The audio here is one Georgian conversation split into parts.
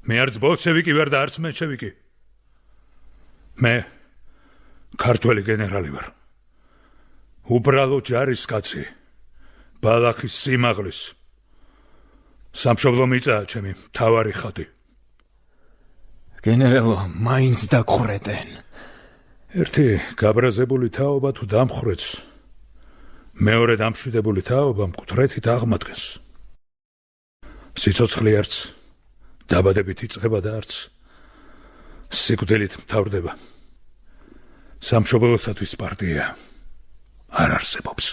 მე არც ბოლშევიკი ვარ და არც მენშევიკი. მე ქართველი გენერალი ვარ. უბრალო ჯარისკაცი, ბალახის სიმაღლის. სამშობლო მიწაა ჩემი მთავარი ხატი. გენერალო, მაინც დაგხრეტენ. ერთი გაბრაზებული თაობა თუ დამხრեց, მეორე დამშვიდებული თაობა მკვდრეთით აღმადგენს. სიცოცხლე არც დაბადებით იწყება და არც სიკვდილით მთავრდება. სამშობლოსათვის პარტია არ არსებობს.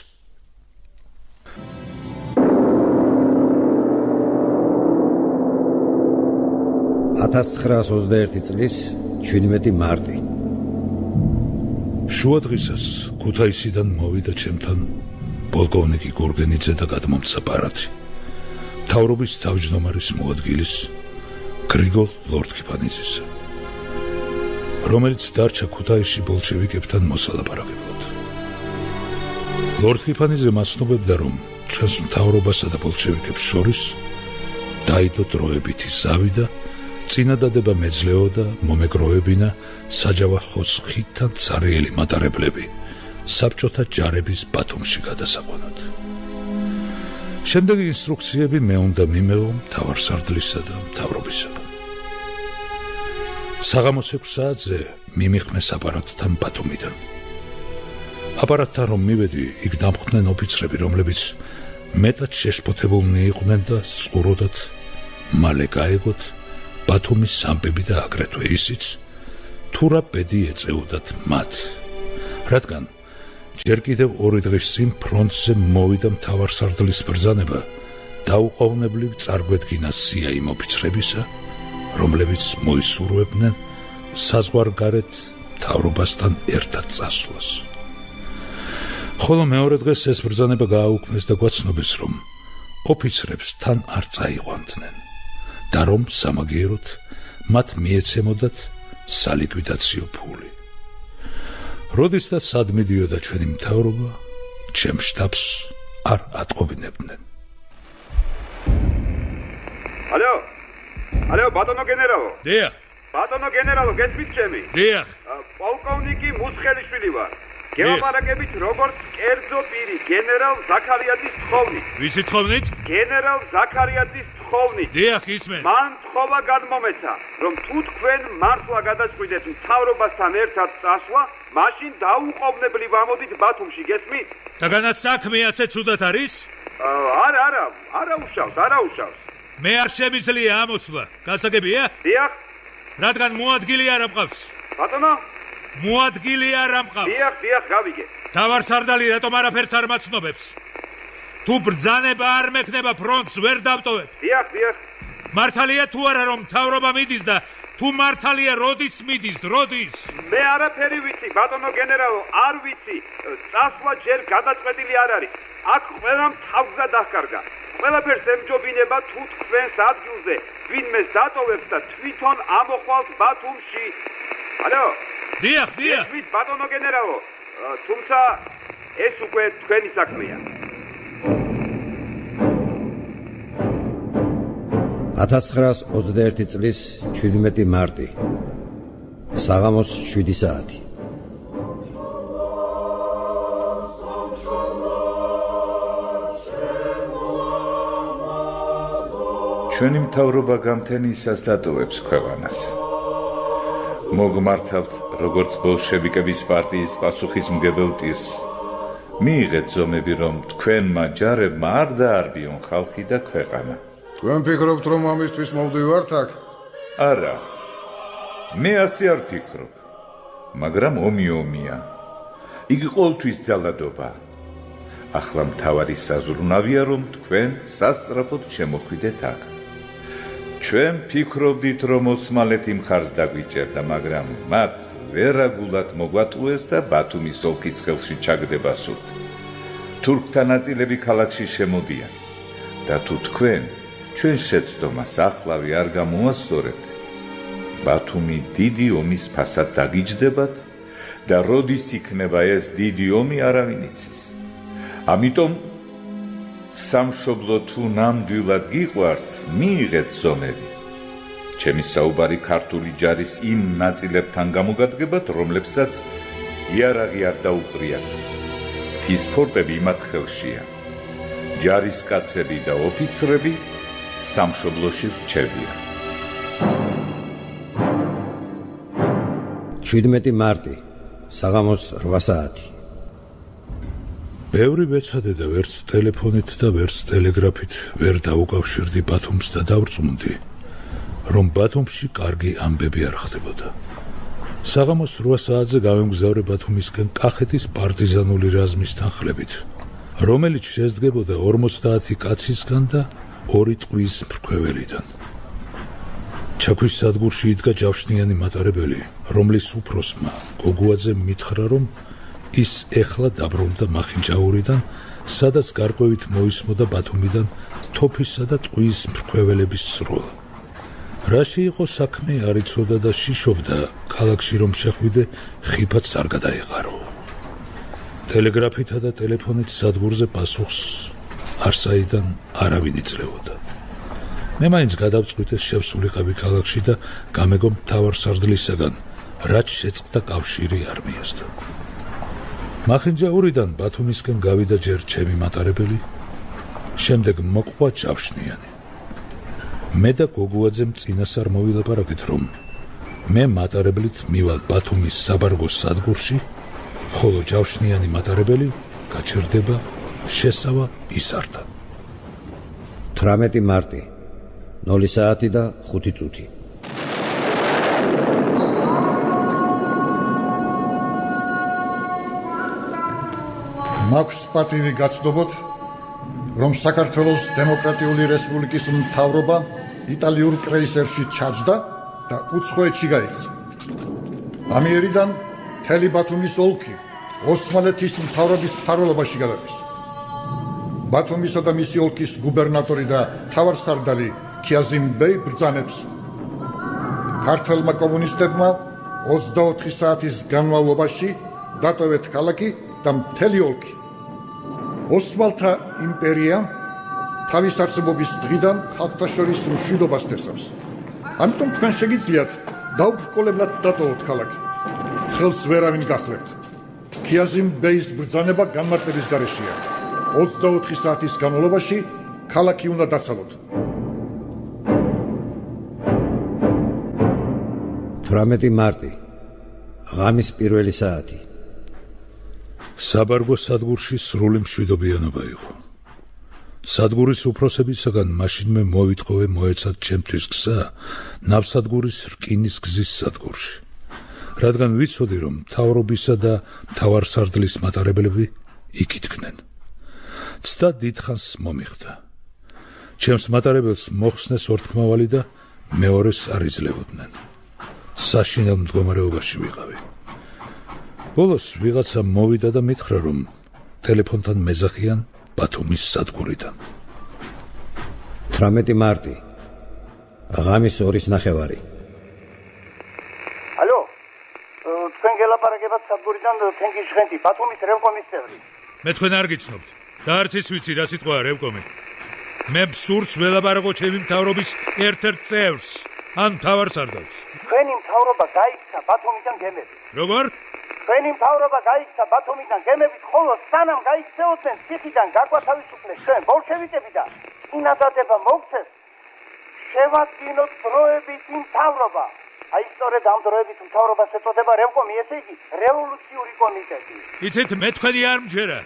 $1921 წლის 17 მარტი. შუა დღისას ქუთაისიდან მოვიდა ჩემთან პოლკოვნიკი გურგენიძე და გადმომცა პარათი. მთავრობის თავმჯდომარის მოადგილის გრიგოლ ლორთქიფანიძისა, რომელიც დარჩა ქუთაისში ბოლშევიკებთან მოსალაპარაკებლად. ლორთქიფანიძე მასნობებდა, რომ ჩვენს მთავრობასა და ბოლშევიკებს შორის დაიდო დროებითი ზავი და წინადადება მეძლეოდა მომეგროვებინა საჯავახოს ხიდთან ცარიელი მატარებლები საბჭოთა ჯარების ბათუმში გადასაყვანად. შემდეგი ინსტრუქციები მე უნდა მიმეო მთავარსარდლისა და მთავრობისაგან. საღამოს 6 საათზე მიმიხმეს აპარატთან ბათუმიდან. აპარატთან რომ მივედი, იქ დამხვდნენ ოფიცრები, რომლებიც მეტად შეშფოთებულნი იყვნენ და სწყუროდათ მალე გაეგოთ ბათუმის სამპები და აგრეთვე ისიც, თუ რა ბედი ეწეოდათ მათ. რადგან ჯერ კიდევ 2 დღის წინ ფრონტზე მოვიდა მთავარსარდლის ბრძანება დაუყოვნებლივ წარგვედგინა სია იმ ოფიცრებისა, რომლებიც მოისურვებდნენ საზღვარგარეთ მთავრობასთან ერთად წასვლას. ხოლო მეორე დღეს ეს ბრძანება გააუქმეს და გვაცნობეს, რომ ოფიცრებს თან არ წაიყვანდნენ და რომ სამაგიეროდ მათ მიეცემოდათ სალიკვიდაციო ფული. როდის და სად მიდიოდა ჩვენი მთავრობა, ჩემ შტაბს არ ატყობინებდნენ. ალო, ბატონო გენერალო. დიახ. ბატონო გენერალო, გესმით ჩემი? დიახ. პოლკოვნიკი მუსხელიშვილი ვარ. გელაპარაკებით როგორც კერძო პირი, გენერალ ზაქარიაძის თხოვნით. ვისი თხოვნით? გენერალ ზაქარიაძის თხოვნით. დიახ, ისმენ. მან თხოვა გადმომეცა, რომ თუ თქვენ მართლა გადაწყვიტეთ მთავრობასთან ერთად წასვლა, მაშინ დაუყოვნებლივ ამოდით ბათუმში, გესმით? თაგანა საქმე ასე ცუდად არის? არა უშავს. მე არ შემიძლია ამოსვლა. გასაგებია? დიახ. რადგან მოადგილი არ ამყავს. ბატონო? მოადგილი არ ამყავს. დიახ, გავიგე. თავარსარდალი რატომ არაფერს არ მაცნობებს? თუ ბრძანება არ მექნება, ფრონტს ვერ დავტოვებ. დიახ. მართალია თუ არა რომ მთავრობა მიდის და თუ მართალია როდის მიდის, როდის? მე არაფერი ვიცი, ბატონო გენერალო, არ ვიცი. წასვლა ჯერ გადაწყვეტილი არ არის. აქ ყველამ თავგზა დაჰკარგა. ყველაფერს ემჯობინება თუ თქვენს ადგილზე ვინმეს დატოვებთ და თვითონ ამოხვალთ ბათუმში. ალო? დიახ. ესმით, ბატონო გენერალო, თუმცა ეს უკვე თქვენი საქმეა. 1921 წლის 17 მარტი. საღამოს 7 საათი. ჩვენი მთავრობა გამთენისას დატოვებს ქვეყანას. მოგმართავთ როგორც ბოლშევიკების პარტიის პასუხისმგებელ პირს. მიიღეთ ზომები, რომ თქვენმა ჯარებმა არ დაარბიონ ხალხი და ქვეყანა. თქვენ ფიქრობთ, რომ ამისთვის მოვდივართ აქ? არა. მე ასე არ ფიქრობ. მაგრამ ომია. იგი ყოველთვის ძალადობა. ახლა მთავარი საზრუნავია, რომ თქვენ სასწრაფოდ შემოხვიდეთ აქ. ჩვენ ფიქრობდით, რომ ოსმალეთი მხარს დაგვიჭერდა, მაგრამ მათ ვერაგულად მოგვატყუეს და ბათუმის ოლქის ხელში ჩაგდება სურთ. თურქთა ნაწილები ქალაქში შემოდიან და თუ თქვენ ჩვენ შეცდომას ახლავე არ გამოასწორებთ, ბათუმი დიდი ომის ფასად დაგიჯდებათ და როდის იქნება ეს დიდი ომი არავინ იცის. ამიტომ სამშობლო თუ ნამდვილად გიყვართ, მიიღეთ ზომები. ჩემი საუბარი ქართული ჯარის იმ ნაწილებთან გამოგადგებათ, რომლებსაც იარაღი არ დაუყრიათ. მთის ფორტები იმათ ხელშია. ჯარისკაცები და ოფიცრები სამშობლოში რჩებიან. 17 მარტი, საღამოს 8 საათი. ბევრი ვეცადე და ვერც ტელეფონით და ვერც ტელეგრაფით ვერ დაუკავშირდი ბათუმს და დავრწმუნდი, რომ ბათუმში კარგი ამბები არ ხდებოდა. საღამოს 8 საათზე გავემგზავრე ბათუმისკენ კახეთის პარტიზანული რაზმის თანხლებით, რომელიც შედგებოდა 50 კაცისგან და 2 ტყვის მფრქვეველიდან. ჩაქვის სადგურში იდგა ჯავშნიანი მატარებელი, რომლის უფროსმა გოგუაძე მითხრა, რომ ის ეხლა დაბრუნდა მახინჯაურიდან, სადაც გარკვევით მოისმოდა ბათუმიდან თოფისა და ტყვის მფრქვეველების სროლა. რაში იყო საქმე არ იცოდა და შიშობდა ქალაქში რომ შეხვიდე ხიფაც არ გადაეყარო. ტელეგრაფითა და ტელეფონით სადგურზე პასუხს არსაიდან არავინ იძლეოდა. მე მაინც გადავწყვიტე შევსულიყავი ქალაქში და გამეგო მთავარსარდლისაგან, რაც შეწყდა კავშირი არმიასთან. მახინჯაურიდან ბათუმისკენ გავიდა ჯერ ჩემი მატარებელი, შემდეგ მოყვა ჯავშნიანი. მე და გოგუაძემ წინასწარ მოვილაპარაკეთ, რომ მე მატარებლით მივალ ბათუმის საბარგო სადგურში, ხოლო ჯავშნიანი მატარებელი გაჩერდება შესავა ისართან. 18 მარტი, 0 საათი და 5 წუთი. მაქვს პატივი გაცნობოთ, რომ საქართველოს დემოკრატიული რესპუბლიკის მთავრობა იტალიურ კრეისერში ჩაჯდა და უცხოეთში გაიქცა. ამიერიდან მთელი ბათუმის ოლქი ოსმალეთის მთავრობის მფარველობაში გადადის. ბათუმისა და მისი ოლქის გუბერნატორი და მთავარსარდალი ქიაზიმ ბეი ბრძანებს. ქართველმა კომუნისტებმა 24 საათის განმავლობაში დატოვეთ ქალაქი და მთელი ოლქი. ოსმალთა იმპერია თავის არსებობის დღიდან ხალხთა შორის მშვიდობას თესავს. ამიტომ თქვენ შეგიძლიათ დაუბრკოლებლად დატოვოთ ქალაქი. ხელს ვერავინ გახლებთ. ქიაზიმ ბეის ბრძანება განმარტების გარეშეა. 24 საათის განმავლობაში ქალაქი უნდა დაცალოთ. 18 მარტი, ღამის 1 საათი. საბარგო სადგურში სრული მშვიდობიანობა იყო. სადგურის უფროსებისაგან მაშინმე მოვიტყოვე მოეცათ ჩემთვის გზა ნავსადგურის რკინის გზის სადგურში, რადგან ვიცოდი, რომ მთავრობისა და მთავარსარდლის მატარებლები იქ იდგნენ. ცდა დიდხანს მომიხდა. ჩემს მატარებელს მოხსნეს ორთქმავალი და მეორეს არ იძლეოდნენ. საშინელ მდგომარეობაში ვიყავი. ბოლოს ვიღაცა მოვიდა და მითხრა, რომ ტელეფონთან მეზახიან ბათუმის სადგურიდან. 18 მარტი, ღამის 2:30. ალო, თქვენ გელაპარაკებათ სადგურიდან თენგის ჟღენტი, ბათუმის რევკომის წევრი. მე თქვენ არ გიცნობთ და არც ის ვიცი რა სიტყვაა რევკომი. მე მსურს ველაპარაკო ჩემი მთავრობის ერთ-ერთ წევრს, ან მთავარსარდალს. თქვენი მთავრობა გაიქცა ბათუმიდან გემებით. როგორ? თქვენი მთავრობა გაიქცა ბათუმიდან გემებით, ხოლო სანამ გაიქცეოდნენ ციხიდან გაგვათავისუფლეს ჩვენ ბოლშევიკები და წინადადება მოგცეს, შევადგინოთ დროებით იმ მთავრობა. აი სწორედ ამ დროებით მთავრობას ეწოდება რევკომი, ესე იგი რევოლუციური კომიტეტი. იცით, მე თქვენი არ მჯერა.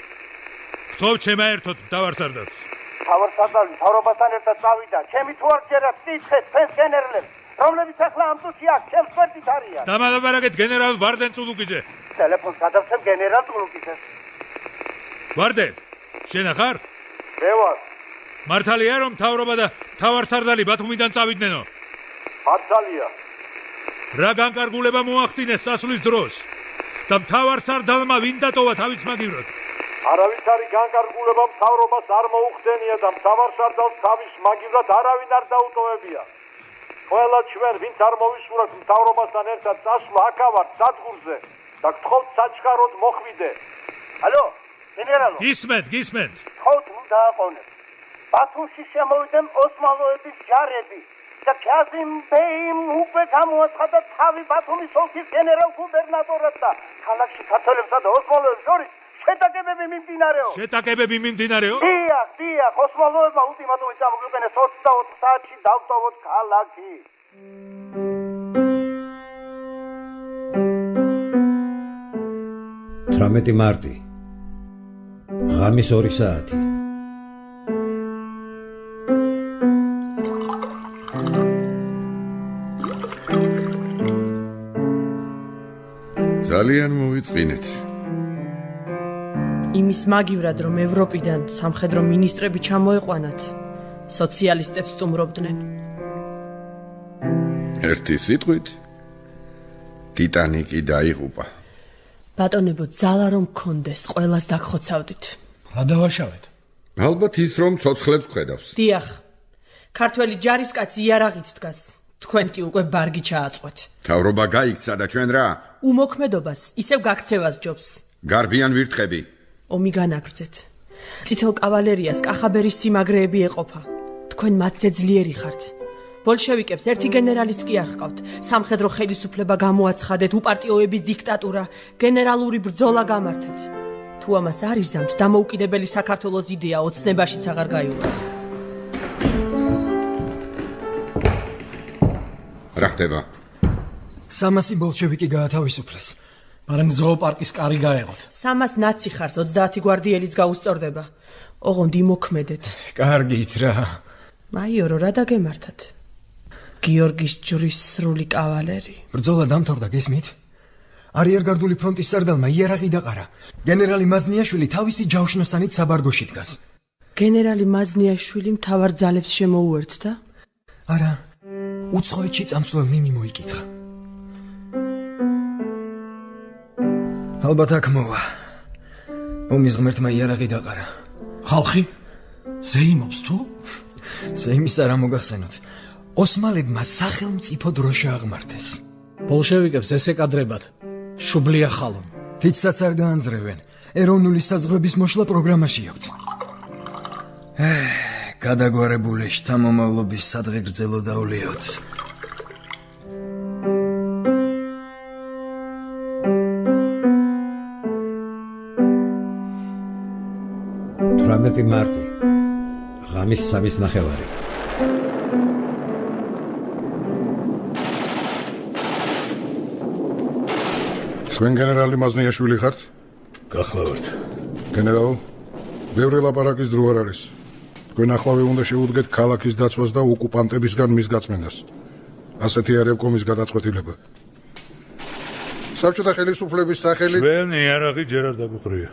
გთხოვ შემაერთოთ მთავარსარდალს. მთავარსარდალი მთავრობასთან ერთად წავიდა. ჩემი თუ არ ჯერათ წითხეთ თქვენს გენერლებს, რომლებიც ახლა ამ წუთში აქ ჩემს გვერდით არიან. დამალაპარაკეთ გენერალ ვარდენ წულუკიძე. ტელეფონს გადავცემ გენერალ წულუკიძეს. ვარდე, შენ ახარ? მე ვარ. მართალია რომ მთავრობა და მთავარსარდალი ბათუმიდან წავიდნენ? მართალია. რა განკარგულება მოახდინეს სასulis დროს? და მთავარსარდალმა ვინ დატოვა თავის მაგივრად? არავითარი განკარგულება მთავრობას არ მოუხდენია და მთავარსარდალს თავის მაგივრად არავინ არ დაუტოვებია. ყველა ჩვენ, ვინც არ მოვისურვოთ მთავრობასთან ერთად წასვლა, აქავართ სადგურზე და გთხოვთ საჩქაროდ მოხვიდე. ალო, გენერალო. გისმენთ. გთხოვთ ნუ დააყოვნეთ. ბათუმში შემოვიდნენ ოსმალოების ჯარები და ქაზიმ ბეიმ უკვე გამოაცხადა თავი ბათუმის ოლქის გენერალ-გუბერნატორად და ქალაქში ქართველებსა და ოსმალოებს შორის შეტაკებები მიმდინარეო. დიახ, ოსმალოებმა ულტიმატუმი წამოგვიყენეს 24 საათში დავტოვოთ ქალაქი. მარტი ღამის 2 საათი ძალიან მოვიწყინეთ. იმის მაგივრად რომ ევროპიდან სამხედრო მინისტრები ჩამოეყვანათ, სოციალისტებს სტუმრობდნენ. ერთი სიტყვით ტიტანიკი დაიღუპა. ბატონებო, ძალა რომ გქონდეს, ყველას დაგხოცავდით. რა დავაშავეთ? ალბათ ის რომ ცოცხლებს ხედავს. დიახ, ქართველი ჯარისკაცი იარაღით დგას. თქვენ კი უკვე ბარგი ჩააწყვეთ. თავრობა გაიქცა და ჩვენ რა? უმოქმედობას ისევ გაქცევას ჯობს. გარბიან ვირთხები. ომი განაგრძეთ. წითელ კავალერიას კახაბერის სიმაგრეები ეყოფა. თქვენ მათზე ძლიერი ხართ. ბოლშევიკებს ერთი გენერალიც კი არ ჰყავთ. სამხედრო ხელისუფლება გამოაცხადეთ, უპარტიოების დიქტატურა, გენერალური ბრძოლა გამართეთ. თუ ამას არ იზამთ, დამოუკიდებელი საქართველოს იდეა ოცნებაშიც აღარ გაივლოთ. რა ხდება? 300 ბოლშევიკი გაათავისუფლეს. მაგრამ ზოოპარკის კარი გაეღოთ. 300 ნაცი ხარს 30 გვარდიელიც გაუსწორდება. ოღონდ იმოქმედეთ. კარგით რა. მაიორო, რა დაგემართათ? გიორგის ჯვრის სრული კავალერი. ბრძოლა დამთავრდა, გესმით? არიერგარდული ფრონტის სარდალმა იარაღი დაყარა. გენერალი მაზნიაშვილი თავისი ჯავშნოსანით საბარგოში დგას. გენერალი მაზნიაშვილი მთავარ ძალებს შემოუერთდა? არა, უცხოეთში წამსვლელნი მიმოიკითხა. ალბათ აქ მოვა. ომის ღმერთმა იარაღი დაყარა. ხალხი ზეიმობს თუ? ზეიმის არ მოგახსენოთ. ოსმალებმა სახელმწიფო დროშა აღმართეს. ბოლშევიკებს ესე კადრებად შუბლია ხალომ. თითსაც არ გაანძრევენ. ეროვნული საზღვრების მოშლა პროგრამაში აქვთ. გადაგვარებული შთამომავლობის სადღე გრძელო დავლიოთ. მარტი ღამის 3:30 თქვენ გენერალი მაზნიაშვილი ხართ? გახლავართ. გენერალ, ბევრი ლაპარაკის დრო არ არის. თქვენ ახლავე უნდა შეუდგეთ ქალაქის დაცვას და ოკუპანტებისგან მის გაწმენდას. ასეთი არ ევკომის გადაწყვეტილება. საბჭოთა ხელისუფლების სახელით ჩვენ იარაღი ჯერ არ დაგვიყრია.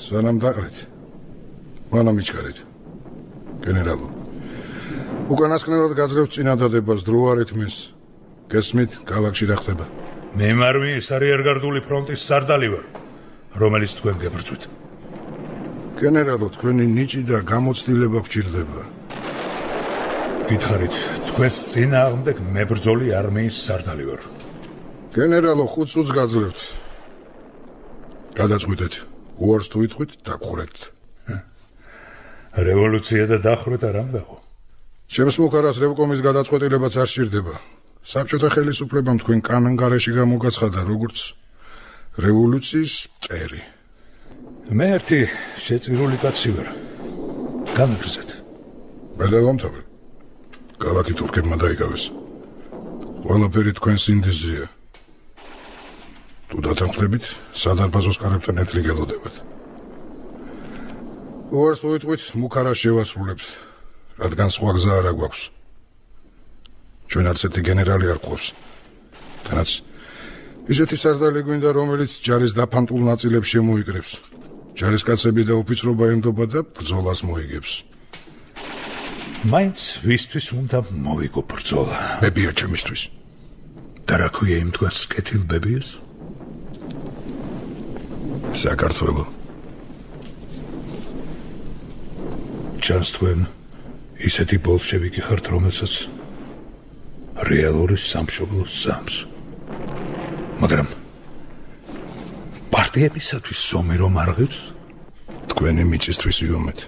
სანამ დაყრეთ, მანამ იჩქარეთ. გენერალო, უკანასკნელად გაძლევთ წინადადებას, დრო არ ეთმეს. გესმით, ქალაქში რა ხდება? მე მარმიის არიერგარდული ფრონტის სარდალი ვარ, რომელიც თქვენ გებრძვით. გენერალო, თქვენი ნიჭი და გამოცდილება გვჭირდება. გითხარით, თქვენს წინააღმდეგ მებრძოლი არმიის სარდალი ვარ. გენერალო, 5 წუთს გაძლევთ. გადაწყვიტეთ, უარს თუ იტყვით, დაგხურეთ. რევოლუცია და დახვრეტ არ ამგახო. ჩემს მუქარას რევკომის გადაწყვეტილებაც არ სჭირდება. საბჭოთა ხელისუფლებამ თქვენ კანონგარეში გამოგაცხადა როგორც რევოლუციის მტერი. მე ერთი შეწირული კაცი ვარ. განაგრძეთ. ბედავამთავრე. ქალაქი თურქებმა დაიკავეს. ყველაფერი თქვენ სინდისზეა. თუ დათანხმდებით, სადარბაზოს კარებთან ეთლი გელოდებათ. უარს თუ იტყვით, მუქარას შევასრულებთ, რადგან სხვა გზა არ აგვაქვს. ჩვენ არც ერთი გენერალი არ გვყავს. თანაც ისეთი სარდალი გვინდა, რომელიც ჯარის დაფანტულ ნაწილებს შემოიკრებს. ჯარისკაცები და ოფიცრობა ემდობა და ბრძოლას მოიგებს. მაინც ვისთვის უნდა მოვიგო ბრძოლა. ბებია ჩემისთვის. და რა ქვია იმ თქვენს კეთილ ბებიას? საქართველო. ჩანს თქვენ ისეთი ბოლშევიკი ხართ, რომელსაც რეალური სამშობლოს ზამს. მაგრამ პარტიებისათვის სომი რომ არღებს? თქვენი მიწისთვის ვიომეთ.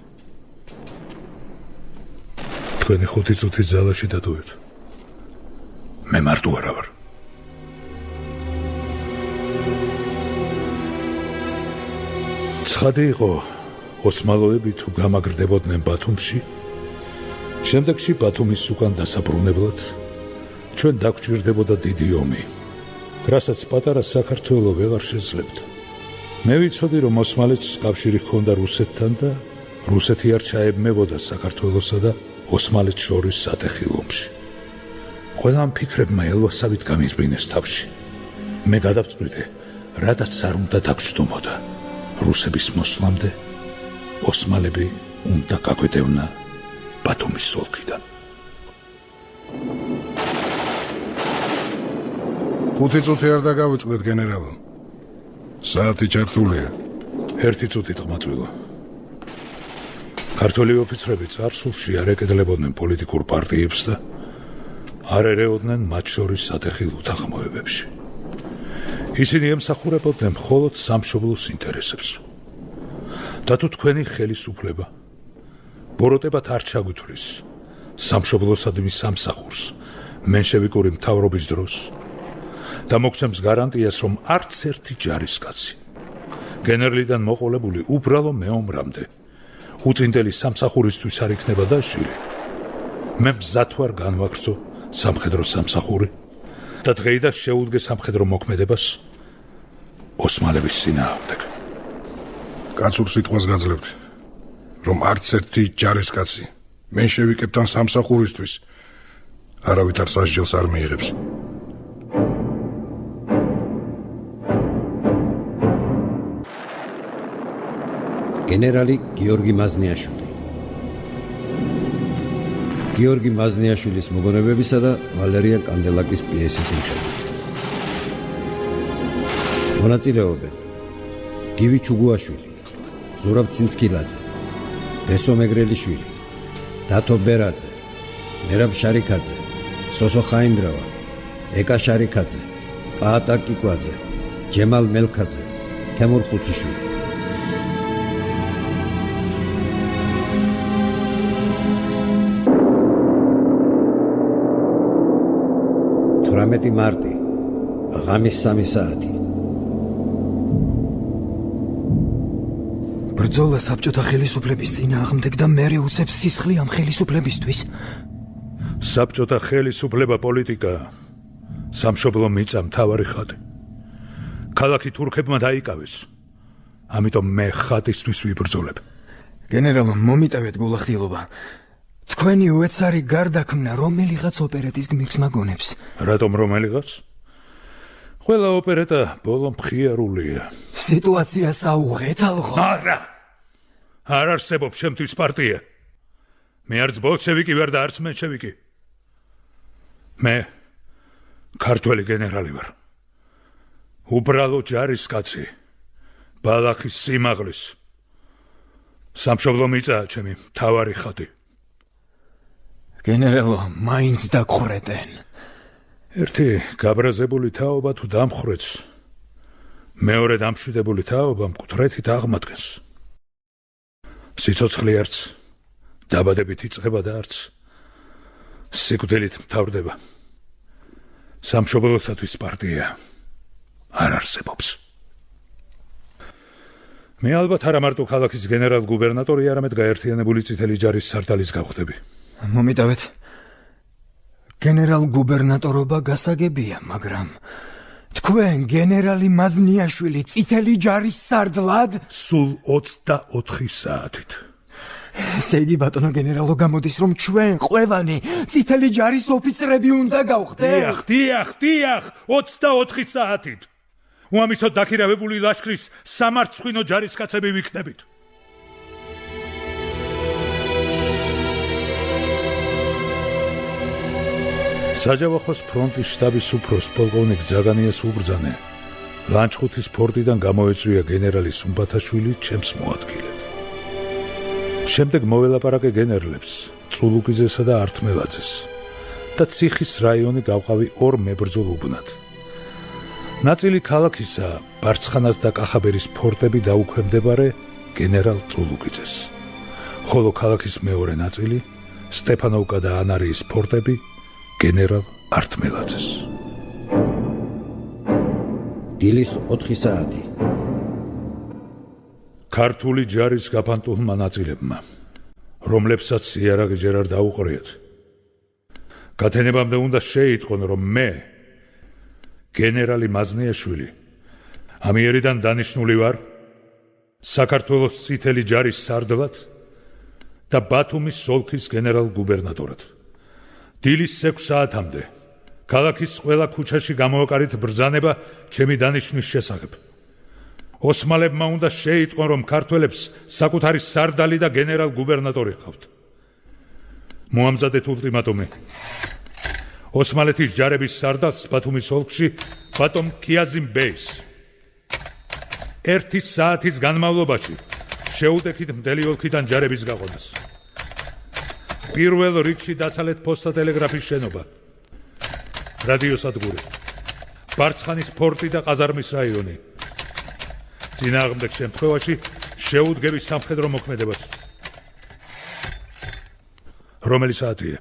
თქვენი 5 წუთი ძალაში დატოვეთ. მე მარტო არა ვარ. ცხადი იყო ოსმალოები თუ გამაგრდებოდნენ ბათუმში, შემდეგში ბათუმის უკან დასაბრუნებლად ჩვენ დაგვჭირდებოდა დიდი ომი, რასაც პატარა საქართველო ვეღარ შეძლებდა. მე ვიცოდი, რომ ოსმალეთს კავშირი ჰქონდა რუსეთთან და რუსეთი არ ჩაებმებოდა საქართველოსა და ოსმალეთს შორის სატეხილ ომში. ყველა ამ ფიქრებმა ელვასავით გამირბინეს თავში. მე გადავწყვიტე, რადაც არ უნდა დაგჯდომოდა. რუსების მოსვლამდე ოსმალები უნდა გაგვედევნა ბათუმის ოლქიდან. 5 წუთი არ დაგავიწყდეთ, გენერალო. საათი ჩართულია. 1 წუთით ყმაწვილო. ქართველი ოფიცრები წარსულში არ ეკედლებოდნენ პოლიტიკურ პარტიებს და არ ერეოდნენ მათ შორის სატეხილ უთანხმოებებში. ისინი ემსახურებოდნენ მხოლოდ სამშობლოს ინტერესებს. და თუ თქვენი ხელისუფლება ბოროტებად არ ჩაგვითვლის სამშობლოსადმი სამსახურს მენშევიკური მთავრობის დროს და მოგცემს გარანტიას, რომ არც ერთი ჯარისკაცი გენერლიდან მოყოლებული უბრალო მეომრამდე უწინდელი სამსახურისთვის არ იქნება დაშლილი, მე მზად ვარ განვაგრძო სამხედრო სამსახური და დღეიდან შეუდგე სამხედრო მოქმედებას ოსმალების წინააღმდეგ. კაცურ სიტყვას გაძლევთ, რომ არც ერთი ჯარისკაცი მენშევიკებთან სამსახურისთვის არავითარ სასჯელს არ მიიღებს. გენერალი გიორგი მაზნიაშვილი. გიორგი მაზნიაშვილის მოგონებებისა და ვალერიან კანდელაკის პიესის მიხედვით. მონაწილეობენ გივი ჩუგუაშვილი, ზურაბ ცინცკილაძე, ბესო მეგრელიშვილი, დათო ბერაძე, მერაბ შარიქაძე, სოსო ხაინდრავა, ეკა შარიქაძე, პაატა კიკვაძე, ჯემალ მელქაძე, თემურ ხუციშვილი. მარტი, ღამის 3 საათი. ბრძოლა საბჭოთა ხელისუფლების წინააღმდეგ და მერე უწევს სისხლი ამ ხელისუფლებისთვის. საბჭოთა ხელისუფლება პოლიტიკა სამშობლო მიწა მთავარი ხატი. ქალაქი თურქებმა დაიკავეს. ამიტომ მე ხატისთვის ვიბრძოლებ. გენერალო, მომიტევეთ გულახდილობა. თქვენი უეცარი გარდაქმნა რომელიღაც ოპერეტის გმირს მაგონებს. რატომ რომელიღაც? ყველა ოპერეტა ბოლო მხიარულია. სიტუაცია საუღეთალღო. არა! არ არსებობს შემთვის პარტია. მე არც ბოლშევიკი ვარ და არც მენშევიკი. მე ქართველი გენერალი ვარ. უბრალო ჯარისკაცი. ბალახის სიმაღლის. სამშობლო მიწაა ჩემი მთავარი ხატი. გენერალო, მაინც დაგხრეტენ. ერთი გაბრაზებული თაობა თუ დამხრეთს, მეორე დამშვიდებული თაობა მკვდრეთით აღმადგენს. სიცოცხლე არც დაბადებით იწყება და არც სიკვდილით მთავრდება. სამშობლოსათვის პარტია არ არსებობს. მე ალბათ არა მარტო ქალაქის გენერალ-გუბერნატორი, არამედ გაერთიანებული წითელი ჯარის სარდალის გავხდები. მომიტევეთ. გენერალ-გუბერნატორობა გასაგებია, მაგრამ თქვენ გენერალი მაზნიაშვილი წითელი ჯარის სარდლად სულ 24 საათით. ესე იგი, ბატონო გენერალო, გამოდის, რომ ჩვენ ყველანი წითელი ჯარის ოფიცრები უნდა გავხდეთ? დიახ, 24 საათით. უამისოდ დაქირავებული ლაშქრის სამარცხვინო ჯარისკაცები ვიქნებით. საჯავახოს ფრონტის შტაბის უფროს პოლკოვნიკ ძაგანიას უბრძანა, ლანჩხუთის ფორტიდან გამოეწვია გენერალი სუმბათაშვილი ჩემს მოადგილედ. შემდეგ მოველაპარაკე გენერლებს, წულუკიძესა და ართმელაძეს და ციხის რაიონი გავყავი ორ მებრძოლ უბნად. ნაწილი ქალაქისა, ბარცხანას და კახაბერის ფორტები დაუქვემდებარე გენერალ წულუკიძეს, ხოლო ქალაქის მეორე ნაწილი, სტეფანოვკა და ანარიის ფორტები გენერალ ართმელაძეს. დილის 4 საათი. ქართული ჯარის გაფანტულმა ნაწილებმა, რომლებსაც იარაღი ჯერ არ დაუყრიათ, გათენებამდე უნდა შეიტყონ, რომ მე, გენერალი მაზნიაშვილი, ამიერიდან დანიშნული ვარ საქართველოს წითელი ჯარის სარდლად და ბათუმის ოლქის გენერალ-გუბერნატორად. დილის 6 საათამდე ქალაქის ყველა ქუჩაში გამოვაკარით ბრძანება ჩემი დანიშვნის შესახებ. ოსმალებმა უნდა შეიტყონ, რომ ქართველებს საკუთარი სარდალი და გენერალ-გუბერნატორი ჰყავთ. მოამზადეთ ულტიმატუმი. ოსმალეთის ჯარების სარდალს ბათუმის ოლქში ბატონ ქიაზიმ ბეის 1 საათის განმავლობაში შეუდექით მთელი ოლქიდან ჯარების გაყონას. პირველ რიგში დაცალეთ პოსტატელეგრაფის შენობა, რადიოსადგური, ბარცხანის ფორტი და ყაზარმის რაიონი. წინააღმდეგ შემთხვევაში შეუდგები სამხედრო მოქმედებას. რომელი საათია?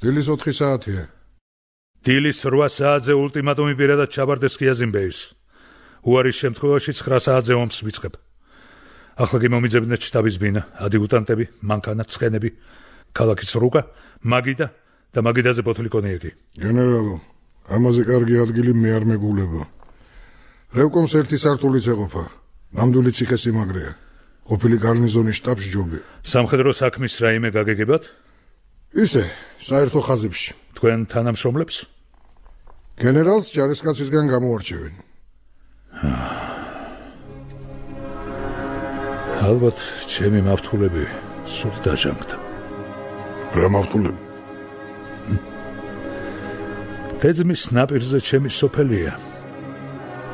დილის 4 საათია. დილის 8 საათზე ულტიმატუმი პირადად ჩაბარდეს ქიაზიმ ბეის. უარის შემთხვევაში 9 საათზე ომს ვიწყებ. ახლა კი მომიძებნეთ შტაბის ბინა, ადიუტანტები, მანქანა, ცხენები, ქალაქის რუკა, მაგიდა და მაგიდაზე ბოთლი კონიაკი. გენერალო, ამაზე კარგი ადგილი მე არ მეგულება. რევკომს 1 სართულიც ეყოფა. ნამდვილი ციხესიმაგრეა. ყოფილი გარნიზონის შტაბს ჯობია. სამხედრო საქმის რაიმე გაგეგებათ? ისე, საერთო ხაზებში. თქვენ თანამშრომლებს? გენერალს ჯარისკაცისგან გამოარჩევენ. ალბათ ჩემი მავთულები სულ დაჟანგდა. რა მავთულები? თეძმის ნაპირზე ჩემი სოფელია.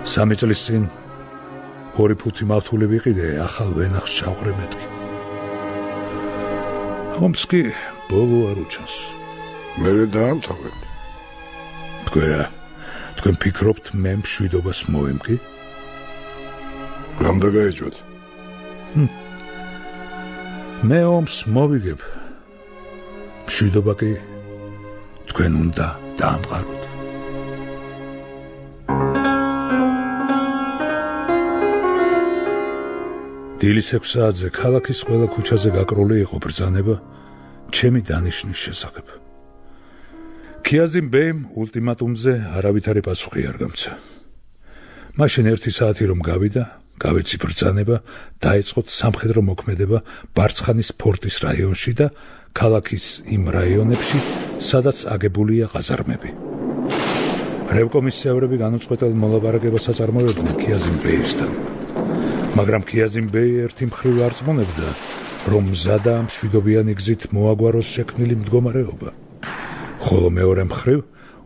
3 წლის წინ 2 ფუთი მავთული ვიყიდე, ახალ ვენახს ჩავყრე მეთქი. ომს კი ბოლო არ უჩანს. მერე დაამთავრეთ. თქვენ ფიქრობთ მე მშვიდობას მოვემკი? რამ დაგაეჭვათ? მე ომს მოვიგებ. მშვიდობა კი თქვენ უნდა დაამყაროთ. დილის 6 საათზე ქალაქის ყველა ქუჩაზე გაკრული იყო ბრძანება ჩემი დანიშნის შესახებ. ქიაზიმ ბეიმ ულტიმატუმზე არავითარი პასუხი არ გამცა. მაშინ 1 საათი რომ გავიდა, გავეცი ბრძანება, დაეწყოთ სამხედრო მოქმედება ბარცხანის ფორტის რაიონში და ქალაქის იმ რაიონებში, სადაც აგებულია ყაზარმები. რევკომის წევრები განუწყვეტელ მოლაპარაკებას აწარმოებდნენ ქიაზიმ ბეისთან. მაგრამ ქიაზიმ ბეი ერთი მხრივ არწმუნებდა, რომ მზადაა მშვიდობიანი გზით მოაგვაროს შექმნილი მდგომარეობა. ხოლო მეორე მხრივ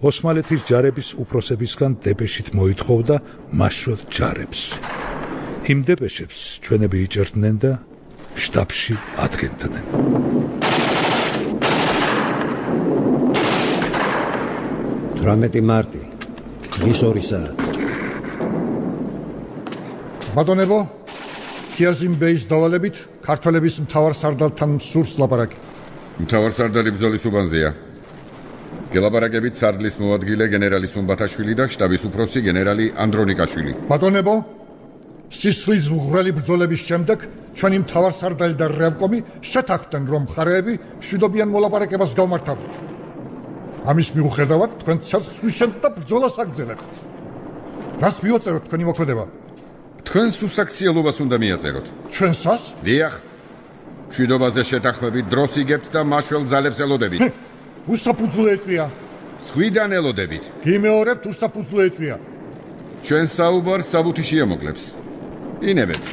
ოსმალეთის ჯარების უფროსებისგან დეპეშით მოითხოვდა მაშველთ ჯარებს. იმ დეპეშებს ჩვენები იჭერდნენ და შტაბში ადგენდნენ. მარტი, დილის 2 საათი. ბატონებო, ქიაზიმ ბეის დავალებით ქართველების მთავარ სარდალთან სურს ლაპარაკი. მთავარ სარდალი ბრძოლის უბანზეა. გელაპარაკებით სარდლის მოადგილე გენერალი სუმბათაშვილი და შტაბის უფროსი გენერალი ანდრონიკაშვილი. ბატონებო, სისხლის უღრელი ბრძოლების შემდეგ ჩვენი მთავარ სარდალი და რევკომი შეთანხმდნენ, რომ მხარეები მშვიდობიან მოლაპარაკებას გავმართავთ. ამის მიუხედავად თქვენ ცეცხლის და ბრძოლას აგრძელებთ. რას მივაწეროთ თქვენი მოქმედება? თქვენს უსაქციელობას უნდა მიაწეროთ. ჩვენსას? დიახ. მშვიდობაზე შეთანხმებით დროს იგებთ და მაშველთ ძალებს ელოდებით. უსაფუძვლო ეწვია. სხვიდან ელოდებით. გიმეორებთ, უსაფუძვლო ეწვია. ჩვენ საუბარს საბუთი შეამოკლებს. ინებეთ.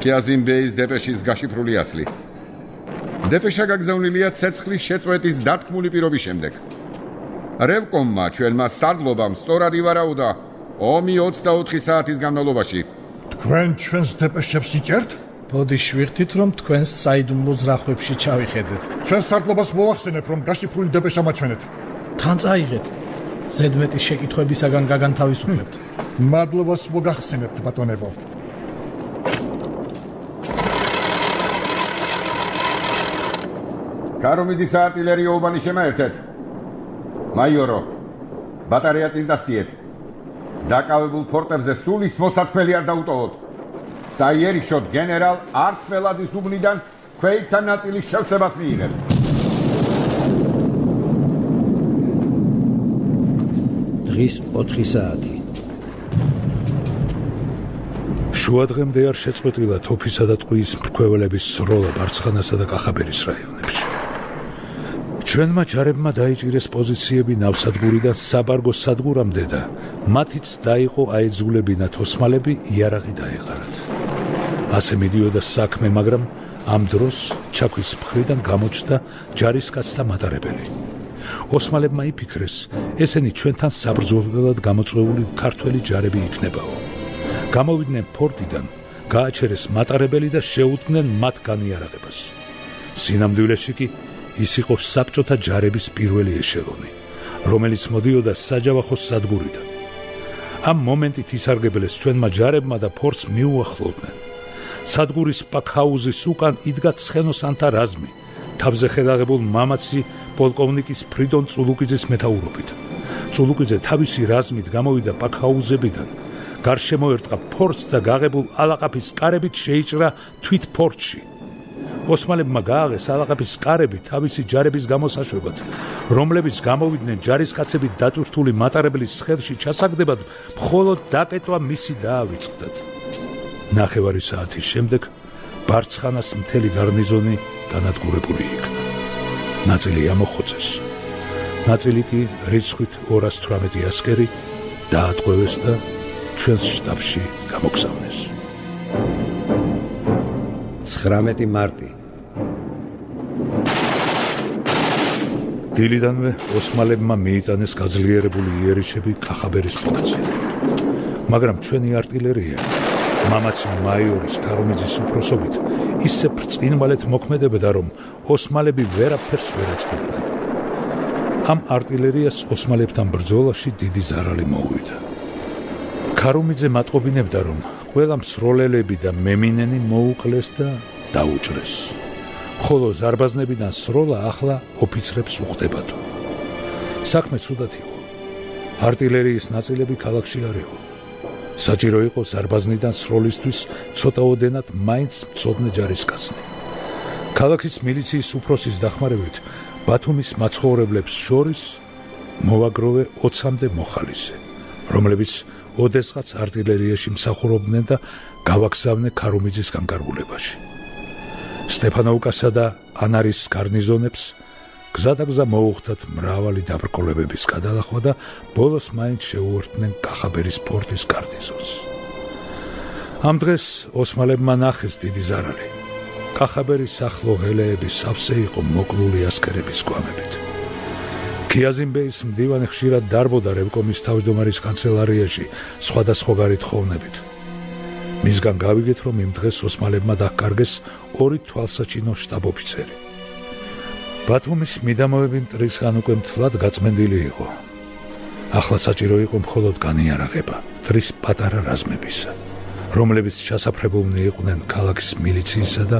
ქიაზიმ ბეის დეპეშის გაშიფრული ასლი. დეპეშა გაგზავნილია ცეცხლის შეწყვეტის დათქმული პირობის შემდეგ. რევკომმა ჩვენმა სარდლობამ სწორად ივარაუდა ომი 24 საათის განმავლობაში. თქვენ ჩვენს დეპეშებს იჭერთ? ბოდი შვიხთით, რომ თქვენს საიდუმლო ზრახვებში ჩავიხედეთ. ჩვენ სარდლობას მოახსენებ, რომ გაშიფრული დეპეშა მაჩვენეთ. თან წაიღეთ. ზედმეტი შეკითხვებისაგან გაგანთავისუფლებთ. მადლობას მოგახსენებთ, ბატონებო. კარომიძის საარტილერიო უბანი შემაერთეთ. მაიორო, ბატარეა წინ წასციეთ. დაკავებულ ფორტებზე სულ ის მოსათქმელი არ დაუტოვოთ. საიერიშოთ გენერალ არტმელაძის უბნიდან ქვეითთან ნაწილის შევსებას მიიღებთ. დღის 4 საათი. შუადღემდე არ შეწყვეტილა თოფისა და ტყუის მრქვეველების სროლა ბარცხანასა და კახაბერის რაიონებში. ჩვენმა ჯარებმა დაიჭირეს პოზიციები ნავსადგურიდან საბარგო სადგურამდე და მათიც დაიყო აეძულებინათ ოსმალები იარაღი დაეღარათ. ასე მიდიოდა საქმე, მაგრამ ამ დროს ჩაქვის მხრიდან გამოჩნდა ჯარისკაცთა მატარებელი. ოსმალებმა იფიქრეს, ესენი ჩვენთან საბრძოლველად გამოწვეული ქართველი ჯარები იქნებაო. გამოვიდნენ ფორტიდან, გააჩერეს მატარებელი და შეუდგნენ მათ განიარაღებას. სინამდვილეში კი ის იყო საბჭოთა ჯარების პირველი ეშელონი, რომელიც მოდიოდა საჯავახოს სადგურიდან. ამ მომენტით ისარგებლეს ჩვენმა ჯარებმა და ფორტს მიუახლოვდნენ. სადგურის პაკჰაუზის უკან იდგა ცხენოსანთა რაზმი, თავზე ხელაღებულ მამაცი პოლკოვნიკის ფრიდონ წულუკიძის მეთაურობით. წულუკიძე თავისი რაზმით გამოვიდა პაკჰაუზებიდან, გარშემო ერტყა ფორტს და გაღებულ ალაყაფის კარებით შეიჭრა თვით ფორტში. ოსმალებმა გააღეს ალაყაფის კარები თავისი ჯარების გამოსაშვებად, რომლებიც გამოვიდნენ ჯარისკაცებით დატვირთული მატარებლის ხელში ჩასაგდებად, მხოლოდ დაკეტვა მისი დაავიწყდათ. ნახევარი საათის შემდეგ ბარცხანას მთელი გარნიზონი განადგურებული იქნა. ნაწილი ამოხოცეს, ნაწილი კი რიცხვით 218 ასკერი დაატყვევეს და ჩვენს შტაბში გამოგზავნეს. 19 მარტი. დილიდანვე ოსმალებმა მიიტანეს გაძლიერებული იერიშები კახაბერის ფორტზე. მაგრამ ჩვენი არტილერია, მამაცი მაიორის კარომიძის უფროსობით, ისე ბრწყინვალედ მოქმედებდა, რომ ოსმალები ვერაფერს ვერ აწყობდნენ. ამ არტილერიას ოსმალებთან ბრძოლაში დიდი ზარალი მოუვიდა. კარომიძე მატყობინებდა, რომ ყველა მსროლელები და მემინენი მოუკლეს და დაუჭრეს. ხოლო ზარბაზნებიდან სროლა ახლა ოფიცრებს უხდებათო. საქმე ცუდად იყო. არტილერიის ნაწილები ქალაქში არ იყო. საჭირო იყო ზარბაზნიდან სროლისთვის ცოტაოდენად მაინც მცოდნე ჯარისკაცნი. ქალაქის მილიციის უფროსის დახმარებით ბათუმის მაცხოვრებლებს შორის მოვაგროვე 20-მდე მოხალისე, რომლებიც ოდესღაც არტილერიაში მსახურობდნენ და გავაგზავნე ქარუმიძის განკარგულებაში. სტეფანოვკასა და ანარის გარნიზონებს გზადაგზა მოუხდათ მრავალი დაბრკოლებების გადალახვა და ბოლოს მაინც შეუერთდნენ კახაბერის ფორტის გარნიზონს. ამ დღეს ოსმალებმა ნახეს დიდი ზარალი. კახაბერის ახლო ღელეების სავსე იყო მოკლული ასკერების კვამებით. ქიაზიმბეის მდივანი ხშირად დარბოდა რევკომის თავმჯდომარის კანცელარიაში სხვადასხვაგვარი თხოვნებით. მისგან გავიგეთ, რომ იმ დღეს ოსმალებმა დაკარგეს 2 თვალსაჩინო შტაბ-ოფიცერი. ბათუმის მიდამოები მტრისგან უკვე მთლად გაწმენდილი იყო. ახლა საჭირო იყო მხოლოდ განიარაღება მტრის პატარა რაზმებისა, რომლებიც ჩასაფრებულნი იყვნენ ქალაქის მილიციისა და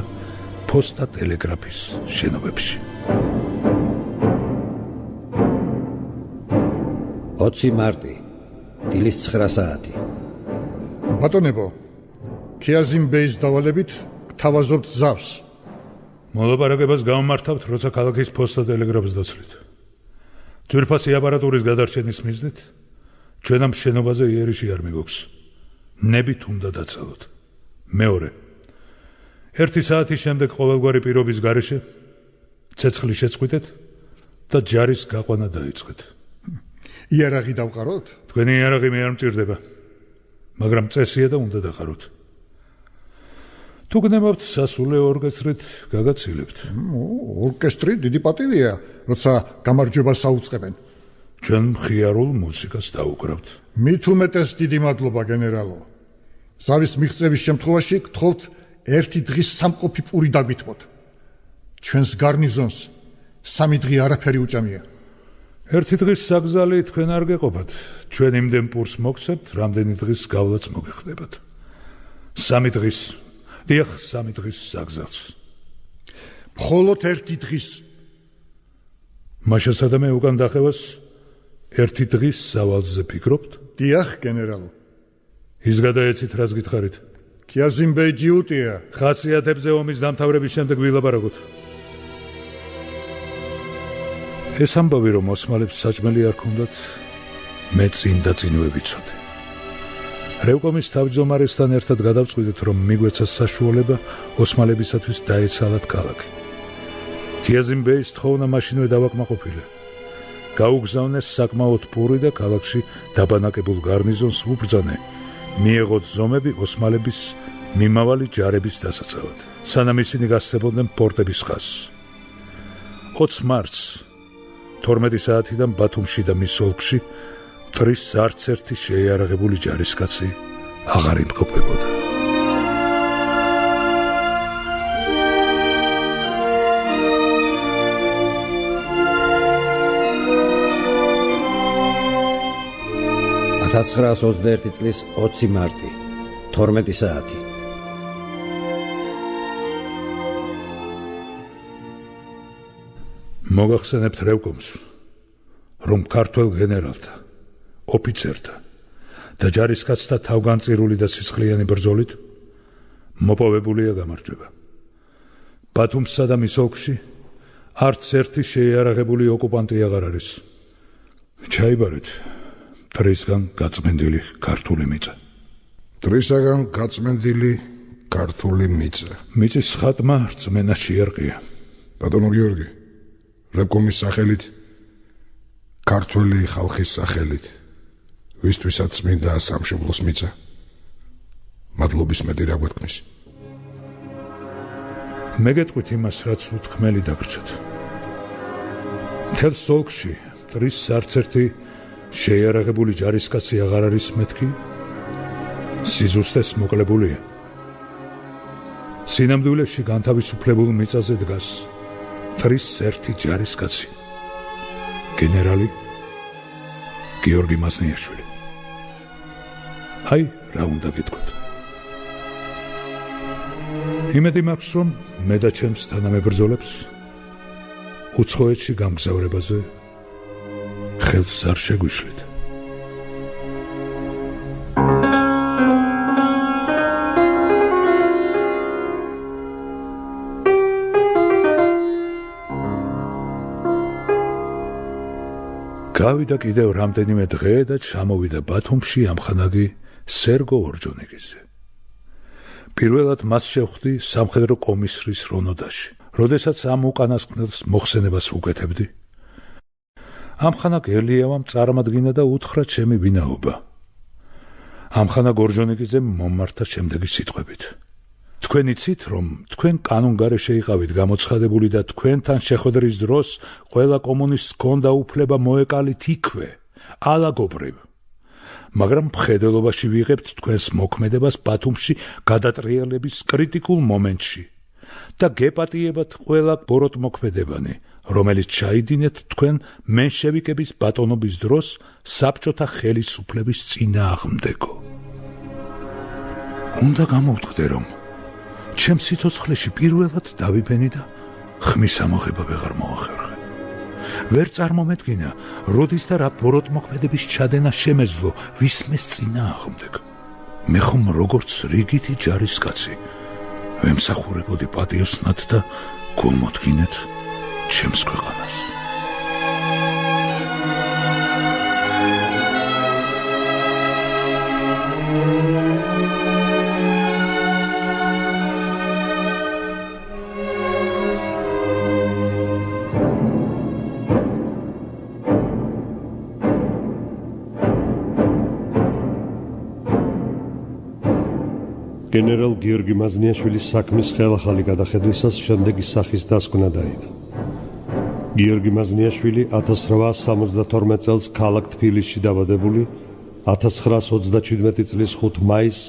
ფოსტა ტელეგრაფის შენობებში. 20 მარტი, დილის 9 საათი. ბატონებო, ქიაზიმბეის დავალებით გთავაზობთ ზავს. მოლაპარაკებას გამმართავთ, როცა ქალაქის ფოსტა ტელეგრაფს დაცლით. ძვირფასი აპარატურის გადარჩენის მიზნით ჩვენ ამ შენობაზე იერიში არ მიგოქვს. ნებით უნდა დაცალოთ. მეორე, 1 საათის შემდეგ ყოველგვარი პირობის გარეშე ცეცხლი შეწყვიტეთ და ჯარის გაყვანა დაიწყეთ. იარაღი დავყაროთ? თქვენი იარაღი მე არ მჭირდება, მაგრამ წესია და უნდა დახაროთ. თუ გნებავთ სასულე ორკესტრით გაგაცილებთ. ორკესტრი დიდი პატივია, როცა გამარჯვებას საუწყებენ. ჩვენ მხიარულ მუსიკას დაუკრავთ. მით უმეტეს დიდი მადლობა, გენერალო. ზავის მიღწევის შემთხვევაში გთხოვთ 1 დღის სამყოფი პური დაგვითმოთ. ჩვენს გარნიზონს 3 დღე არაფერი უჭამია. 1 დღის საგზალი თქვენ არ გეყოფათ. ჩვენ იმდენ პურს მოგცემთ, რამდენი დღის გავლაც მოგეხდებათ. 3 დღის. დიახ, 3 დღის საგზელს. მხოლოდ 1 დღის. მაშასა და მე უკან დახევას ერთი დღის სავალზე ფიქრობთ? დიახ, გენერალო. ის გადაეცით, რას გითხარით? ქიაზიმბეი ჯიუტია. ხასიათებზე ომის დამთავრების შემდეგ ვილაპარაკოთ. ეს ამბავი, რომ ოსმალებს საჭმელი არ ქონდათ, მე წინ და წინვე ვიცოდე. რევკომის თავმჯდომარესთან ერთად გადავწყვიტეთ, რომ მიგვეცა საშუალება ოსმალებისათვის დაეცალათ ქალაქი. ქიაზიმბეის თხოვნა მაშინვე დავაკმაყოფილე. გაუგზავნეს საკმაოდ პური და ქალაქში დაბანაკებულ გარნიზონს უბრძანე, მიეღოთ ზომები ოსმალების მიმავალი ჯარების დასაცავად, სანამ ისინი გასცემოდნენ პორტების ხაზს. 20 მარტს 12 საათიდან ბათუმში და მის ოლქში მტრის არც ერთი შეიარაღებული ჯარისკაცი აღარ იმყოფებოდა. ...1921 წლის 20 მარტი, 12 საათი. მოგახსენებთ რევკომს, რომ ქართველ გენერალთა, ოფიცერთა და ჯარისკაცთა თავგანწირული და სისხლიანი ბრძოლით მოპოვებულია გამარჯვება. ბათუმსა და მის ოლქში არც ერთი შეიარაღებული ოკუპანტი აღარ არის. ჩაიბარეთ მტრისგან გაწმენდილი ქართული მიწა. მტრისაგან გაწმენდილი ქართული მიწა. მიწის ხატმა რწმენა შეარყია. ბატონო გიორგი, რევკომის სახელით, ქართველი ხალხის სახელით, ვისთვისაც წმინდა სამშობლოს მიწა. მადლობის მეტი რა გვეთქმის. მეგეთყვით იმას, რაც უთქმელი დაგრჩათ. მთელ ოლქში მტრის არც ერთი შეიარაღებული ჯარისკაცი აღარ არის მეთქი, სიზუსტეს მოკლებულია. სინამდვილეში განთავისუფლებულ მიწაზე დგას მტრის ერთი ჯარისკაცი, გენერალი გიორგი მაზნიაშვილი. აი, რა უნდა გითქვათ. იმედი მაქვს, რომ მე და ჩემს თანამებრძოლებს უცხოეთში გამგზავრებაზე ხელს არ შეგვიშლით. გავიდა კიდევ რამდენიმე დღე და ჩამოვიდა ბათუმში ამხანაგი სერგო ორჯონიკიძე. პირველად მას შევხვდი სამხედრო კომისრის რონოდაში, როდესაც ამ უკანასკნელს მოხსენებას ვუკეთებდი. ამხანაგ ელიევამ წარმადგინა და უთხრა ჩემი ვინაობა. ამხანაგ ორჯონიკიძემ მომმართა შემდეგი სიტყვებით. თქვენ იცით, რომ თქვენ კანონგარეშე იყავით გამოცხადებული და თქვენთან შეხვედრის დროს ყველა კომუნისტს ჰქონდა უფლება მოეკალით იქვე, ალაგობრივ. მაგრამ მხედველობაში ვიღებთ თქვენს მოქმედებას ბათუმში გადატრიალების კრიტიკულ მომენტში და გეპატიებათ ყველა ბოროტმოქმედებანი, რომელიც ჩაიდინეთ თქვენ მენშევიკების ბატონობის დროს საბჭოთა ხელისუფლების წინააღმდეგო. უნდა გამოვთქვდე, რომ ჩემ სიცოცხლეში პირველად დავიფენი და ხმის ამოღება ვეღარ მოახერხე. ვერ წარმომედგინა, როდის და რა ბოროტმოქმედების ჩადენა შემეძლო ვისმეს წინააღმდეგ. მე ხომ როგორც რიგითი ჯარისკაცი ვემსახურებოდი პატიოსნად და გულმოდგინეთ ჩემს ქვეყანას. გენერალ გიორგი მაზნიაშვილის საქმის ხელახალი გადახედვისას შემდეგი სახის დასკვნა დაიდო. გიორგი მაზნიაშვილი 1872 წელს ქალაქ თბილისში დაბადებული, 1927 წლის 5 მაისს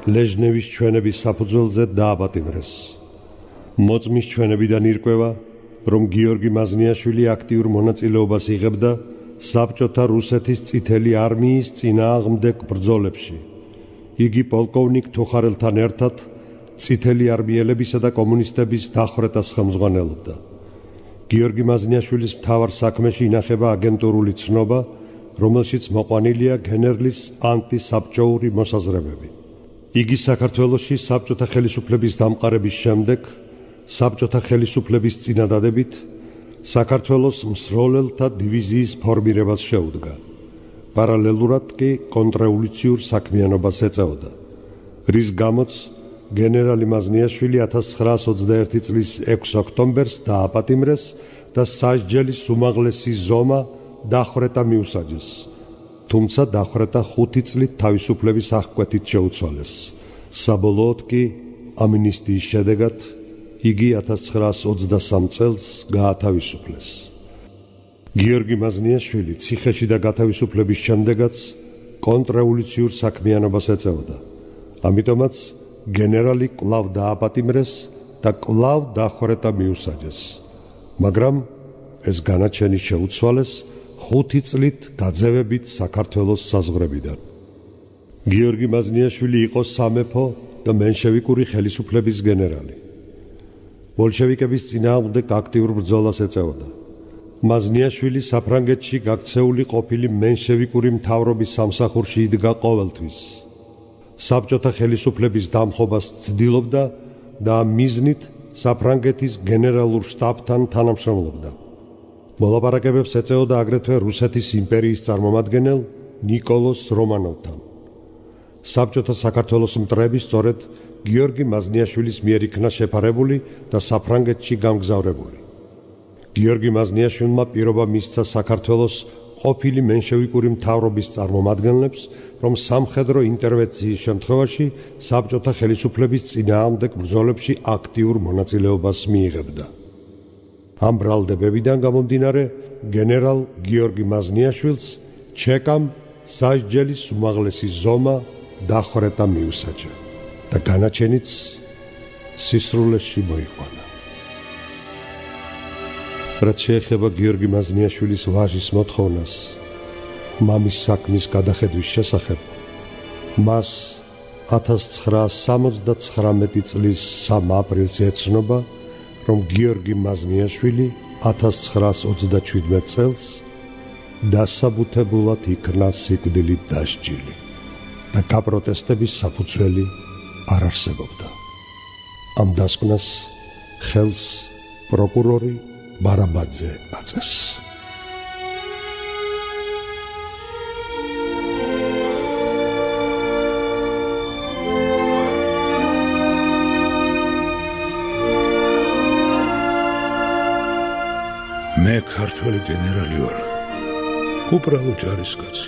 ლეჟნევის ჩვენების საფუძველზე დააპატიმრეს. მოწმის ჩვენებიდან ირკვევა, რომ გიორგი მაზნიაშვილი აქტიურ მონაწილეობას იღებდა საბჭოთა რუსეთის წითელი არმიის წინააღმდეგ ბრძოლებში. იგი პოლკოვნიკ თუხარელთან ერთად წითელი არმიელებისა და კომუნისტების დახვრეტას ხელმძღვანელობდა. გიორგი მაზნიაშვილის მთავარ საქმეში ინახება აგენტურული ცნობა, რომელშიც მოყვანილია გენერლის ანტისაბჭოური მოსაზრებები. იგი საქართველოში საბჭოთა ხელისუფლების დამყარების შემდეგ, საბჭოთა ხელისუფლების წინადადებით, საქართველოს მსროლელთა დივიზიის ფორმირებას შეუდგა. პარალელურად კი კონტრრევოლუციურ საქმიანობას ეწეოდა, რის გამოც გენერალი მაზნიაშვილი 1921 წლის 6 ოქტომბერს დააპატიმრეს და სასჯელის უმაღლესი ზომა დახვრეტა მიუსაჯეს, თუმცა დახვრეტა 5 წლით თავისუფლების აღკვეთით შეუცვალეს. საბოლოოდ კი ამინისტიის შედეგად იგი 1923 წელს გაათავისუფლეს. გიორგი მაზნიაშვილი ციხეში და გათავისუფლების შემდეგაც კონტრრევოლუციურ საქმიანობას ეწეოდა. ამიტომაც გენერალი კვლავ დააპატიმრეს და კვლავ დახვრეტა მიუსაჯეს, მაგრამ ეს განაჩენი შეუცვალეს 5 წლით გაძევებით საქართველოს საზღვრებიდან. გიორგი მაზნიაშვილი იყო სამეფო და მენშევიკური ხელისუფლების გენერალი. ბოლშევიკების წინააღმდეგ აქტიურ ბრძოლას ეწეოდა. მაზნიაშვილი საფრანგეთში გაქცეული ყოფილი მენშევიკური მთავრობის სამსახურში იდგა ყოველთვის. საბჭოთა ხელისუფლების დამხობას ცდილობდა და ამ მიზნით საფრანგეთის გენერალურ შტაბთან თანამშრომლობდა. მოლაპარაკებებს ეწეოდა აგრეთვე რუსეთის იმპერიის წარმომადგენელ ნიკოლოზ რომანოვთან. საბჭოთა საქართველოს მტრები სწორედ გიორგი მაზნიაშვილის მიერ იქნა შეფარებული და საფრანგეთში გამგზავრებული. გიორგი მაზნიაშვილმა პირობა მისცა საქართველოს ყოფილი მენშევიკური მთავრობის წარმომადგენლებს, რომ სამხედრო ინტერვენციის შემთხვევაში საბჭოთა ხელისუფლების წინააღმდეგ ბრძოლებში აქტიურ მონაწილეობას მიიღებდა. ამ ბრალდებებიდან გამომდინარე, გენერალ გიორგი მაზნიაშვილს ჩეკამ სასჯელის უმაღლესი ზომა დახვრეტა მიუსაჯა და განაჩენიც სისრულეში მოიყვანა. რაც შეეხება გიორგი მაზნიაშვილის ვაჟის მოთხოვნას მამის საქმის გადახედვის შესახებ, მას 1979 წლის 3 აპრილს ეცნობა, რომ გიორგი მაზნიაშვილი 1927 წელს დასაბუთებულად იქნა სიკვდილით დასჯილი და გაპროტესტების საფუძველი არ არსებობდა. ამ დასკვნას ხელს პროკურორი ბარაბაძე აწევს. მე ქართველი გენერალი ვარ, უბრალო ჯარისკაცი.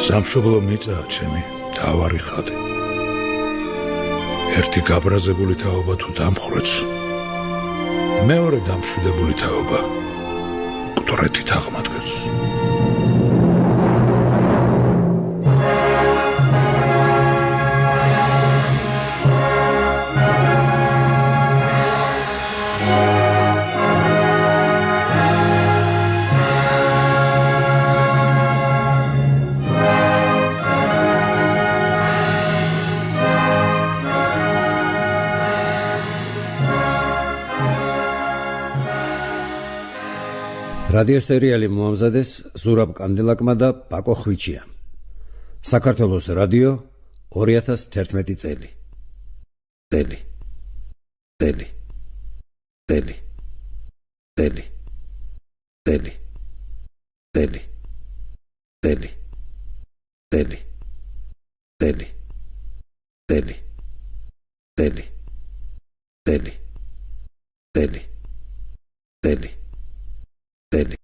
სამშობლო მიწაა ჩემი მთავარი ხატი. ერთი გაბრაზებული თაობა თუ დამხრეც, მეორე დამშვიდებული თაობა მკვდრეთით აღმადგენს. რადიო სერიალი მოამზადეს ზურაბ კანდელაკმა და პაკო ხვიჩიამ. საქართველოს რადიო 2011 წელი. წელი. წელი. წელი. წელი. წელი. წელი. წელი. წელი. წელი. წელი. წელი. წელი. წელი. წელი. Τέλει.